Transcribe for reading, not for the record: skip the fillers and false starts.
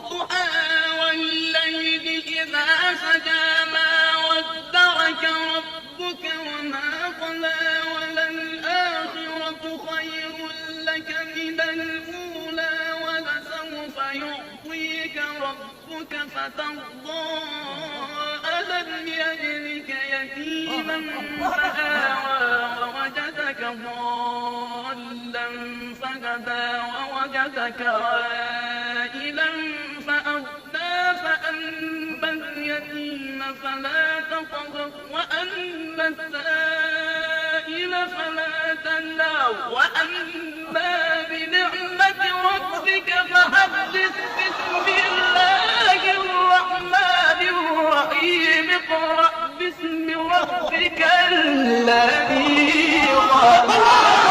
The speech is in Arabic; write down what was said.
والضحى والليل إذا سجى ما ودعك ربك وما قلى وللآخرة خير لك من الأولى ولسوف يعطيك ربك فترضى ألم يجدك يتيما فآوى ووجدك ضالا فهدى ووجدك عائلا فأغنى فأما اليتيم فلا تقهر وأما السائل فلا تنهر وأما بنعمة ربك فحدث بسم الله الرحمن الرحيم اقرأ باسم ربك الذي خلق